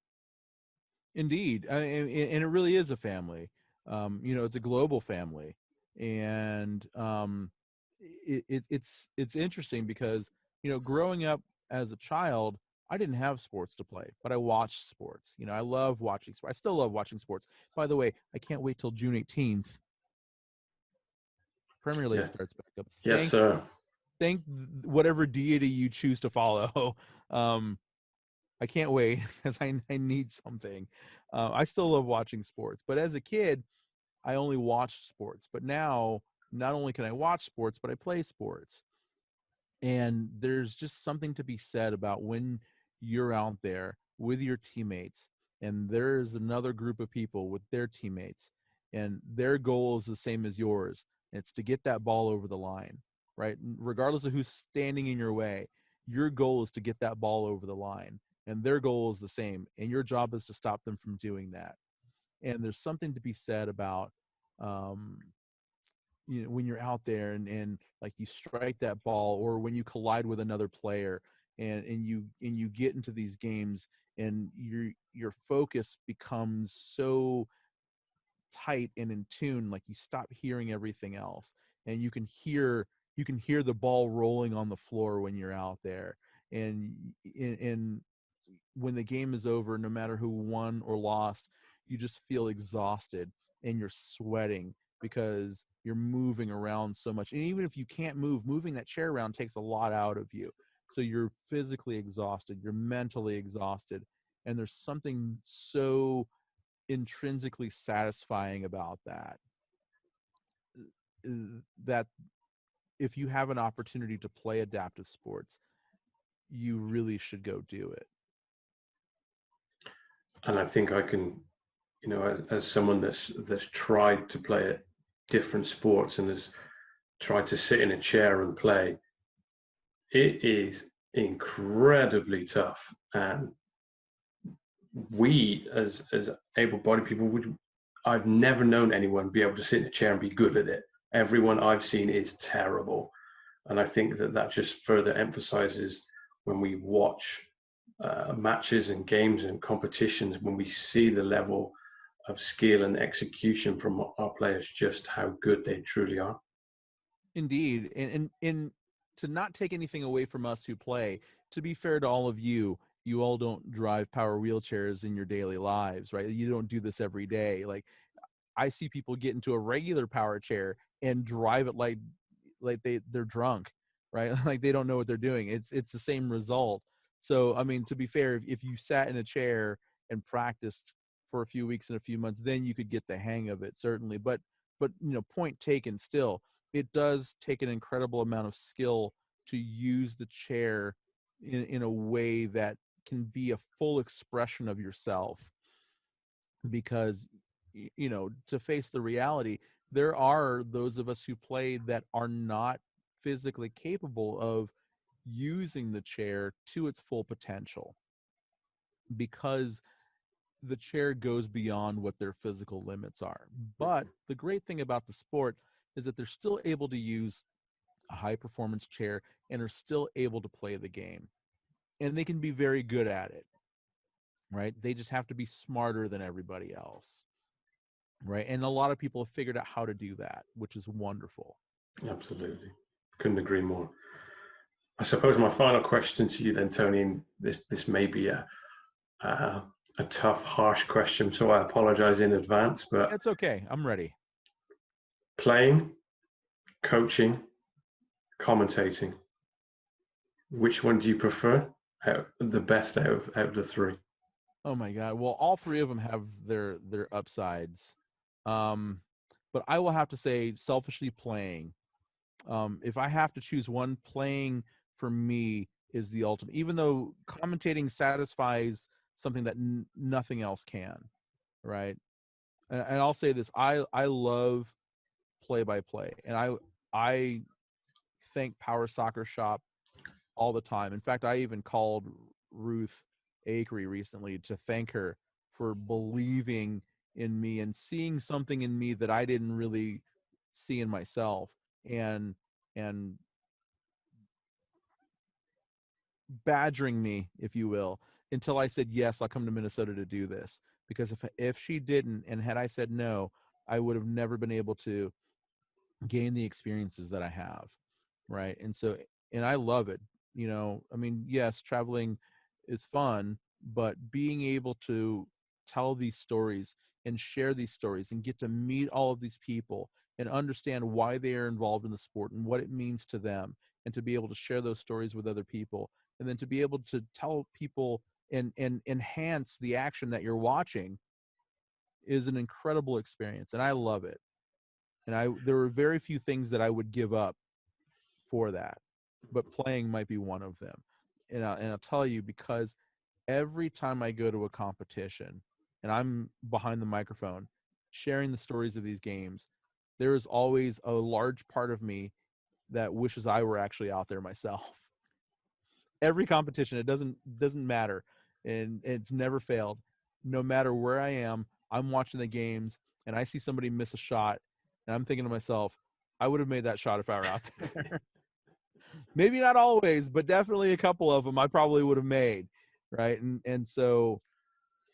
Indeed, and it really is a family. It's a global family, and it's interesting because growing up as a child, I didn't have sports to play, but I watched sports. I love watching sports. I still love watching sports. By the way, I can't wait till June 18th. Premier League Yeah. starts back up. Yes, sir. Thank whatever deity you choose to follow. I can't wait because I need something. I still love watching sports, but as a kid, I only watched sports. But now, not only can I watch sports, but I play sports. And there's just something to be said about when you're out there with your teammates, and there's another group of people with their teammates, and their goal is the same as yours. And it's to get that ball over the line, right? Regardless of who's standing in your way, your goal is to get that ball over the line, and their goal is the same. And your job is to stop them from doing that. And there's something to be said about um, when you're out there and like you strike that ball, or when you collide with another player, and you get into these games, and your focus becomes so tight and in tune, like you stop hearing everything else, and you can hear the ball rolling on the floor when you're out there. And when the game is over, no matter who won or lost, you just feel exhausted and you're sweating because you're moving around so much. And even if you can't move, moving that chair around takes a lot out of you. So you're physically exhausted, you're mentally exhausted. And there's something so intrinsically satisfying about that if you have an opportunity to play adaptive sports, you really should go do it. And I think I can, as someone that's tried to play at different sports and has tried to sit in a chair and play, it is incredibly tough, and we as able-bodied people would I've never known anyone be able to sit in a chair and be good at it. Everyone I've seen is terrible, and I think that that just further emphasizes when we watch matches and games and competitions, when we see the level of skill and execution from our players, just how good they truly are. Indeed, and to not take anything away from us who play, to be fair to all of you, you all don't drive power wheelchairs in your daily lives, right? You don't do this every day. Like I see people get into a regular power chair and drive it like they're drunk, right? Like they don't know what they're doing. It's the same result. So I mean, to be fair, if you sat in a chair and practiced for a few weeks and a few months, then you could get the hang of it, certainly. But point taken. Still, it does take an incredible amount of skill to use the chair in a way that can be a full expression of yourself, because to face the reality, there are those of us who play that are not physically capable of using the chair to its full potential, because the chair goes beyond what their physical limits are. But the great thing about the sport is that they're still able to use a high performance chair and are still able to play the game, and they can be very good at it, right? They just have to be smarter than everybody else. Right. And a lot of people have figured out how to do that, which is wonderful. Absolutely, couldn't agree more. I suppose my final question to you then, Tony, and this may be a, a tough, harsh question, so I apologize in advance, but It's okay. I'm ready. playing, coaching, commentating, which one do you prefer? The best out of the three? Oh my God. Well, all three of them have their upsides. Um, but I will have to say selfishly playing. If I have to choose one, playing for me is the ultimate, even though commentating satisfies something that nothing else can, right? And I'll say this, I love play by play, and I thank Power Soccer Shop all the time. In fact, I even called Ruth Akery recently to thank her for believing in me and seeing something in me that I didn't really see in myself, and and badgering me, if you will, until I said yes, I'll come to Minnesota to do this. Because if she didn't, and had I said no, I would have never been able to gain the experiences that I have, right? And so, and I love it. I mean, yes, traveling is fun, but being able to tell these stories and share these stories and get to meet all of these people and understand why they are involved in the sport and what it means to them, and to be able to share those stories with other people, and then to be able to tell people and enhance the action that you're watching, is an incredible experience, and I love it. And there were very few things that I would give up for that, but playing might be one of them. And I'll tell you, because every time I go to a competition and I'm behind the microphone sharing the stories of these games, there is always a large part of me that wishes I were actually out there myself. Every competition, it doesn't matter, and it's never failed. No matter where I am, I'm watching the games and I see somebody miss a shot, and I'm thinking to myself, I would have made that shot if I were out there. Maybe not always, but definitely a couple of them I probably would have made, right? And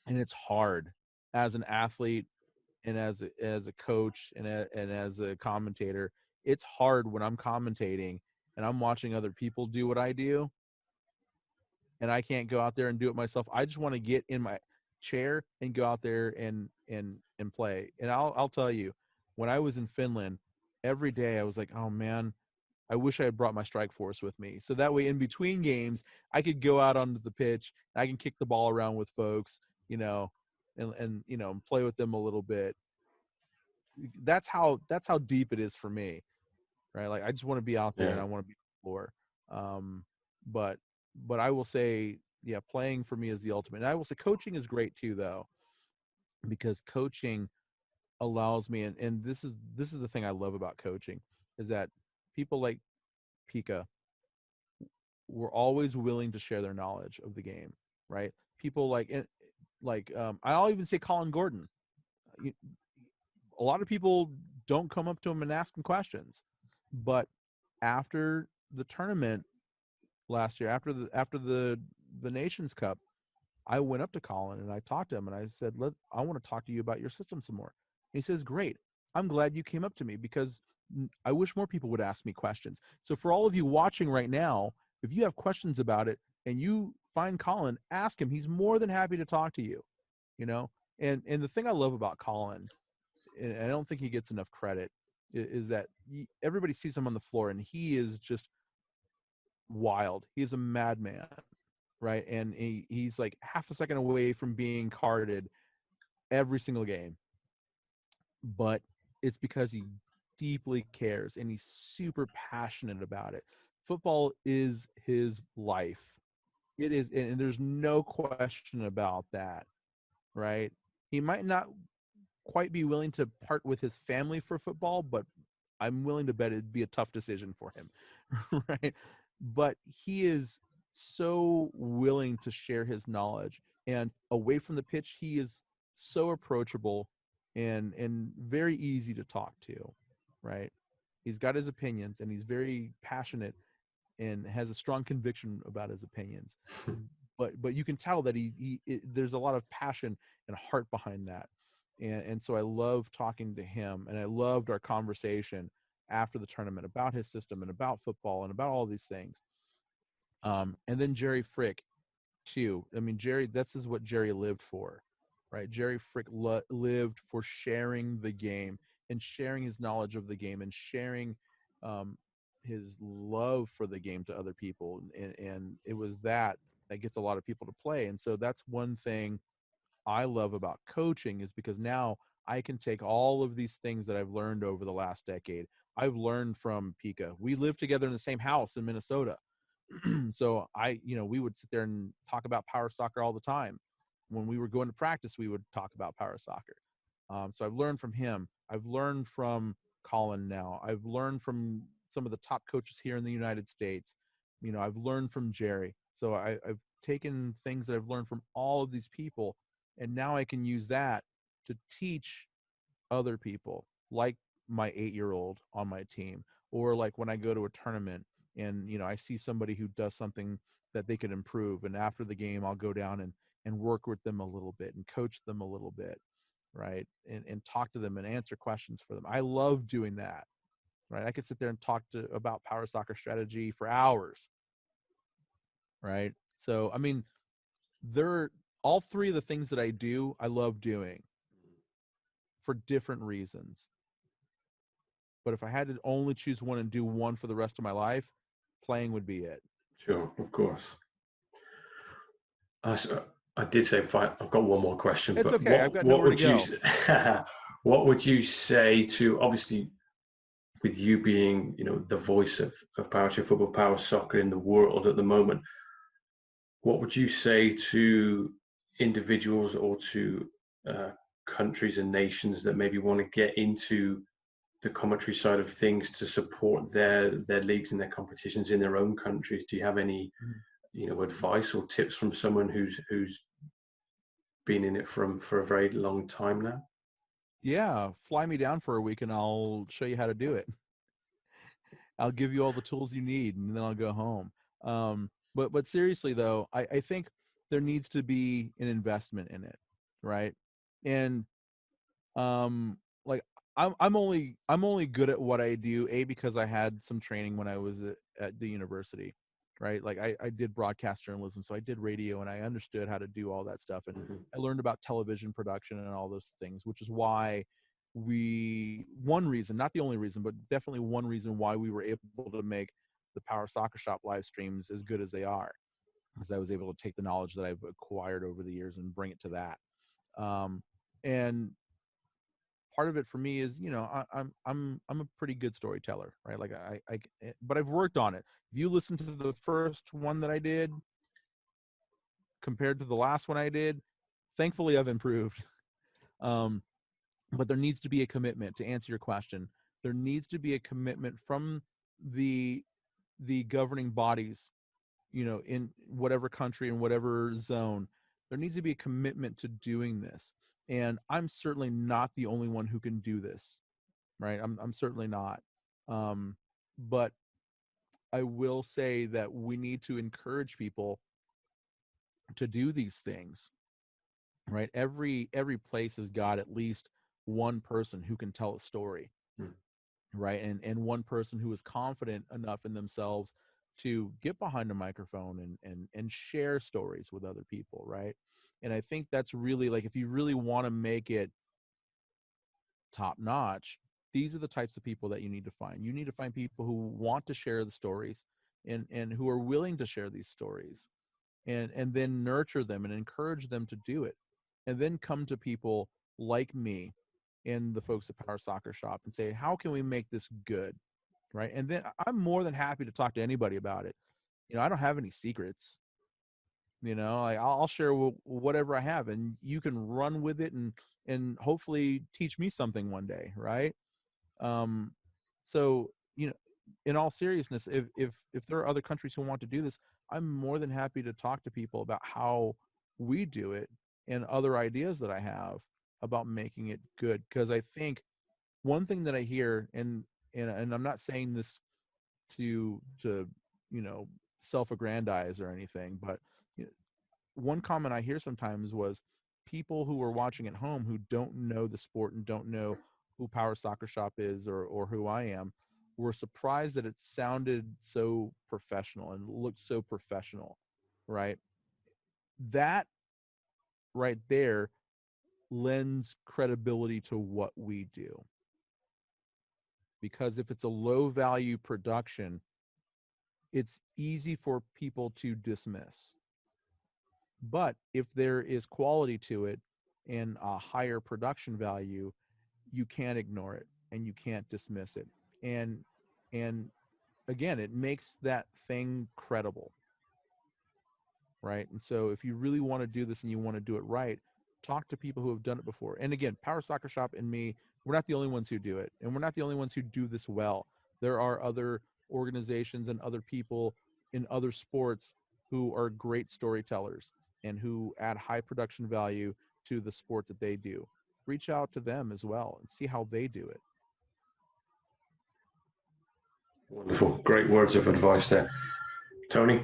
it's hard as an athlete, and as a coach, and as a commentator. It's hard when I'm commentating and I'm watching other people do what I do, and I can't go out there and do it myself. I just want to get in my chair and go out there and play. And I'll tell you, when I was in Finland, every day I was like, oh man, I wish I had brought my strike force with me. So that way in between games, I could go out onto the pitch, I can kick the ball around with folks, and play with them a little bit. That's how deep it is for me, right? Like I just want to be out there Yeah, and I want to be on the floor. Um, but I will say, yeah, playing for me is the ultimate. And I will say coaching is great too, though, because coaching allows me, and this is the thing I love about coaching, is that people like Pika were always willing to share their knowledge of the game, right? People I'll even say Colin Gordon. A lot of people don't come up to him and ask him questions, but after the tournament last year, after the Nations Cup, I went up to Colin and I talked to him and I said, I want to talk to you about your system some more. And he says, great. I'm glad you came up to me because I wish more people would ask me questions. So for all of you watching right now, if you have questions about it and you find Colin, ask him. He's more than happy to talk to you, you know? And the thing I love about Colin, and I don't think he gets enough credit, is that everybody sees him on the floor and he is just wild. He's a madman, right? And he's like half a second away from being carded every single game. But it's because he deeply cares and he's super passionate about it. Football is his life. It is, and there's no question about that, right? He might not quite be willing to part with his family for football, but I'm willing to bet it'd be a tough decision for him, right? But he is so willing to share his knowledge, and away from the pitch, he is so approachable and very easy to talk to, right? He's got his opinions, and he's very passionate and has a strong conviction about his opinions. But you can tell that there's a lot of passion and heart behind that. And so I love talking to him, and I loved our conversation after the tournament about his system and about football and about all these things. And then Jerry Frick too. I mean, Jerry, this is what Jerry lived for, right? Jerry Frick lived for sharing the game and sharing his knowledge of the game and sharing his love for the game to other people. And it was that gets a lot of people to play. And so that's one thing I love about coaching, is because now I can take all of these things that I've learned over the last decade. I've learned from Pika. We lived together in the same house in Minnesota. So we would sit there and talk about power soccer all the time. When we were going to practice, we would talk about power soccer. So I've learned from him. I've learned from Colin now. I've learned from some of the top coaches here in the United States. I've learned from Jerry. So I've taken things that I've learned from all of these people, and now I can use that to teach other people, like my 8-year-old on my team, or like when I go to a tournament and I see somebody who does something that they could improve, and after the game I'll go down and work with them a little bit and coach them a little bit, right? And talk to them and answer questions for them. I love doing that, right? I could sit there and talk about power soccer strategy for hours, right? So I mean, they're all three of the things that I do, I love doing for different reasons. But if I had to only choose one and do one for the rest of my life, playing would be it. Sure, of course. I did say I've got one more question. It's but okay. I've got nowhere to go. What would you say to, obviously, with you being the voice of Powerchair Football, power soccer in the world at the moment, what would you say to individuals or to countries and nations that maybe want to get into the commentary side of things to support their leagues and their competitions in their own countries? Do you have any advice or tips from someone who's been in it for a very long time now? Yeah, fly me down for a week and I'll show you how to do it. I'll give you all the tools you need, and then I'll go home. But seriously though, I think there needs to be an investment in it, right? And like I'm only good at what I do, because I had some training when I was at the university, right? Like I did broadcast journalism, so I did radio and I understood how to do all that stuff, and I learned about television production and all those things, which is why one reason, not the only reason, but definitely one reason why we were able to make the Power Soccer Shop live streams as good as they are, because I was able to take the knowledge that I've acquired over the years and bring it to that. And part of it for me is, I'm a pretty good storyteller, right? Like but I've worked on it. If you listen to the first one that I did compared to the last one I did, thankfully I've improved. But there needs to be a commitment, to answer your question. There needs to be a commitment from the governing bodies in whatever country, in whatever zone. There needs to be a commitment to doing this. And I'm certainly not the only one who can do this, right? I'm certainly not. But I will say that we need to encourage people to do these things, right? Every place has got at least one person who can tell a story, Mm. right? And one person who is confident enough in themselves to get behind a microphone and share stories with other people, right? And I think that's really, like, if you really want to make it top notch, these are the types of people that you need to find. You need to find people who want to share the stories, and who are willing to share these stories, and then nurture them and encourage them to do it, and then come to people like me and the folks at Power Soccer Shop and say, how can we make this good, right? And then I'm more than happy to talk to anybody about it. I don't have any secrets. Like, I'll share whatever I have, and you can run with it, and hopefully teach me something one day, right? um so, in all seriousness, if there are other countries who want to do this, I'm more than happy to talk to people about how we do it, and other ideas that I have about making it good. Because I think one thing that I hear, and I'm not saying this to self-aggrandize or anything, but you know, one comment I hear sometimes was people who are watching at home who don't know the sport and don't know who Power Soccer Shop is, or who I am, were surprised that it sounded so professional and looked so professional, right? That right there lends credibility to what we do. Because if it's a low value production, it's easy for people to dismiss. But if there is quality to it and a higher production value, you can't ignore it and you can't dismiss it. And again, it makes that thing credible, right? And so if you really want to do this and you want to do it right, talk to people who have done it before. And again, Power Soccer Shop and me, we're not the only ones who do it, and we're not the only ones who do this well. There are other organizations and other people in other sports who are great storytellers and who add high production value to the sport that they do. Reach out to them as well and see how they do it. Wonderful. Great words of advice there. Tony,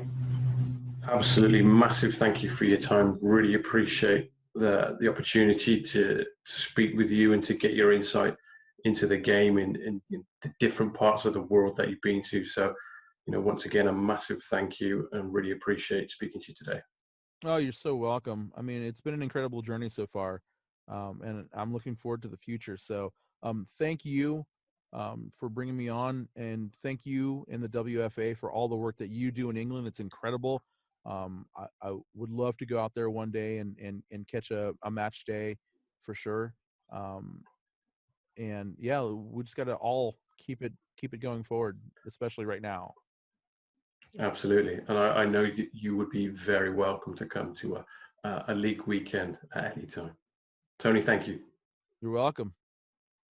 absolutely massive thank you for your time. Really appreciate the opportunity to speak with you and to get your insight into the game in the different parts of the world that you've been to. So, once again, a massive thank you, and really appreciate speaking to you today. Oh, you're so welcome. I mean, it's been an incredible journey so far, and I'm looking forward to the future. So, thank you for bringing me on, and thank you in the WFA for all the work that you do in England. It's incredible. I would love to go out there one day and catch a match day for sure. Um, and yeah, we just got to all keep it going forward, especially right now. Absolutely. And I know you would be very welcome to come to a league weekend at any time. Tony, thank you. You're welcome.